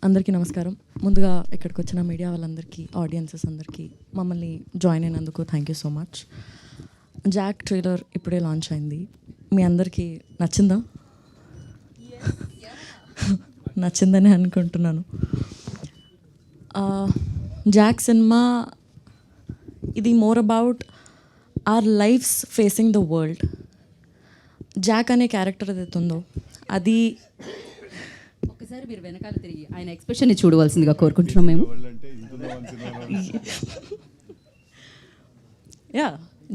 అందరికీ నమస్కారం. ముందుగా ఇక్కడికి వచ్చిన మీడియా వాళ్ళందరికీ, ఆడియన్సెస్ అందరికీ మమ్మల్ని జాయిన్ అయినందుకు thank you so much. Jack trailer ఇప్పుడే లాంచ్ అయింది. మీ అందరికీ నచ్చిందా? నచ్చిందని అనుకుంటున్నాను. జాక్ సినిమా ఇది more about our lives facing the world. Jack అనే క్యారెక్టర్ ఏదైతే ఉందో అది ఒకసారి మీరు వెనకాల తిరిగి ఆయన ఎక్స్ప్రెషన్ని చూడవలసిందిగా కోరుకుంటున్నాం మేము. యా,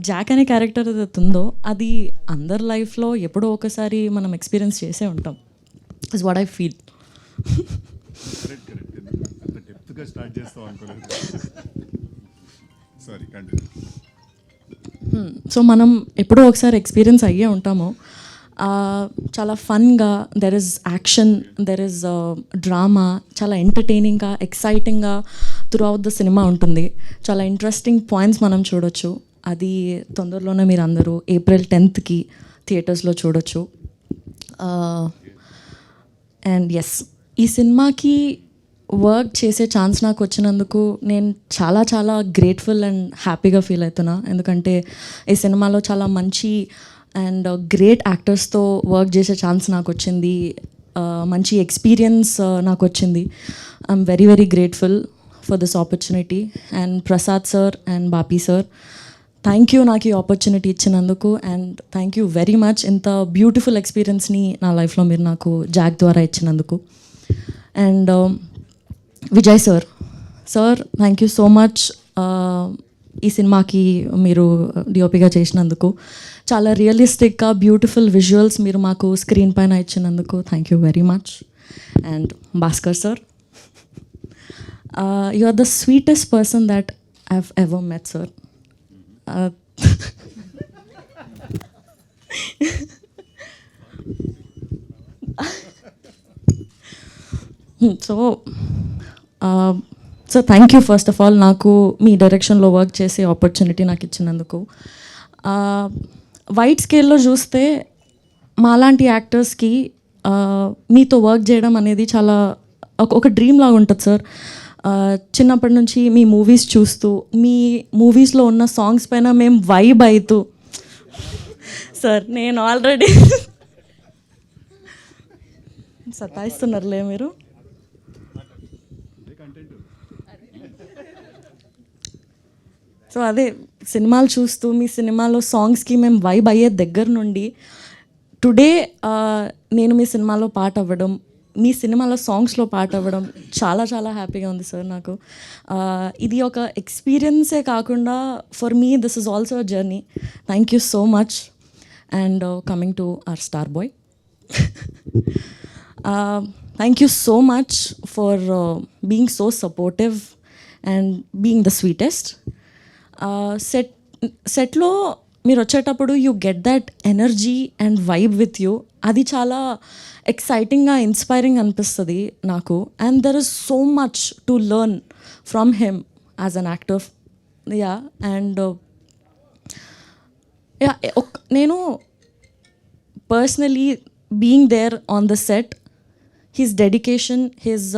జాక్ అనే క్యారెక్టర్ ఏదైతే ఉందో అది అందరి లైఫ్లో ఎప్పుడో ఒకసారి మనం ఎక్స్పీరియన్స్ చేసే ఉంటాం. Is what I feel. So మనం ఎప్పుడో ఒకసారి ఎక్స్పీరియన్స్ అయ్యే ఉంటాము. చాలా ఫన్గా, there is action, there is drama, చాలా ఎంటర్టైనింగ్గా, ఎక్సైటింగ్గా త్రూ అవుట్ ద సినిమా ఉంటుంది. చాలా ఇంట్రెస్టింగ్ పాయింట్స్ మనం చూడొచ్చు. అది తొందరలోనే మీరు అందరూ April 10th థియేటర్స్లో చూడొచ్చు. అండ్ ఎస్, ఈ సినిమాకి వర్క్ చేసే ఛాన్స్ నాకు వచ్చినందుకు నేను చాలా చాలా గ్రేట్ఫుల్ అండ్ హ్యాపీగా ఫీల్ అవుతున్నా. ఎందుకంటే ఈ సినిమాలో చాలా మంచి అండ్ గ్రేట్ యాక్టర్స్తో వర్క్ చేసే ఛాన్స్ నాకు వచ్చింది. మంచి ఎక్స్పీరియన్స్ నాకు వచ్చింది. I'm very very grateful for this opportunity. And Prasad sir and Bapi sir, thank you నాకు ఈ ఆపర్చునిటీ ఇచ్చినందుకు. And thank you very much ఇంత బ్యూటిఫుల్ ఎక్స్పీరియన్స్ని నా లైఫ్లో మీరు నాకు జాక్ ద్వారా ఇచ్చినందుకు. And Vijay sir, thank you so much ఈ సినిమాకి మీరు డిఓపిగా చేసినందుకు. చాలా రియలిస్టిక్గా బ్యూటిఫుల్ విజువల్స్ మీరు మాకు స్క్రీన్ పైన ఇచ్చినందుకు thank you very much. And Bhaskar sir, you are the sweetest person that I have ever met sir. So thank you first of all నాకు మీ డైరెక్షన్లో వర్క్ చేసే ఆపర్చునిటీ నాకు ఇచ్చినందుకు. వైడ్ స్కేల్లో చూస్తే మాలాంటి యాక్టర్స్కి మీతో వర్క్ చేయడం అనేది చాలా ఒక డ్రీమ్ లాగా ఉంటుంది సార్. చిన్నప్పటి నుంచి మీ మూవీస్ చూస్తూ, మీ మూవీస్లో ఉన్న సాంగ్స్ పైన మేము వైబ్ అవుతూ, సార్ నేను ఆల్రెడీ సతాయిస్తున్నారులే మీరు. సో అదే సినిమాలు చూస్తూ మీ సినిమాలో సాంగ్స్కి మేము వైబ్ అయ్యే దగ్గర నుండి టుడే నేను మీ సినిమాలో పాట అవ్వడం, మీ సినిమాలో సాంగ్స్లో పాట అవ్వడం చాలా చాలా హ్యాపీగా ఉంది సార్ నాకు. ఇది ఒక ఎక్స్పీరియన్సే కాకుండా for me this is also a journey. Thank you so much. And coming to our star boy, thank you so much for being so supportive and being the sweetest. సెట్లో మీరు వచ్చేటప్పుడు you get that energy and vibe with you. అది చాలా ఎక్సైటింగ్గా, inspiring అనిపిస్తుంది నాకు. And there is so much to learn from him as an actor. Yeah, and yeah, నేను personally being there on the set, his dedication, his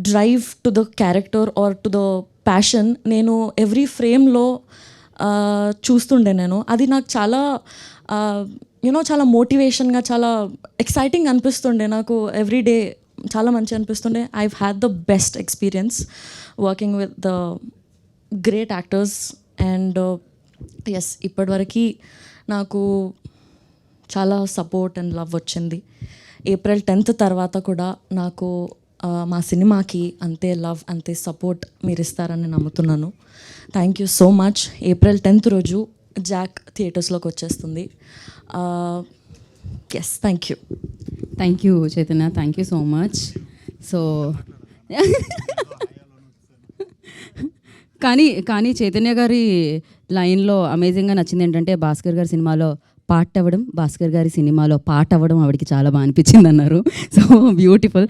drive to the character are to the passion నేను every ఫ్రేమ్లో చూస్తుండే. నేను అది నాకు చాలా చాలా మోటివేషన్గా, చాలా ఎక్సైటింగ్ అనిపిస్తుండే నాకు. ఎవ్రీ డే చాలా మంచి అనిపిస్తుండే. I had the best experience working with the great actors. And yes, ఇప్పటివరకు నాకు చాలా సపోర్ట్ అండ్ లవ్ వచ్చింది. April 10th తర్వాత కూడా నాకు మా సినిమాకి అంతే లవ్, అంతే సపోర్ట్ మీరు ఇస్తారని నమ్ముతున్నాను. Thank you so much. April 10th రోజు జాక్ థియేటర్స్లోకి వచ్చేస్తుంది. Yes, thank you. Thank you Chaitanya, thank you so much. So కానీ చైతన్య గారి లైన్లో అమేజింగ్గా నచ్చింది ఏంటంటే, భాస్కర్ గారి సినిమాలో పాట అవ్వడం, భాస్కర్ గారి సినిమాలో పాట అవ్వడం ఆవిడకి చాలా బాగా అనిపించింది అన్నారు. So beautiful.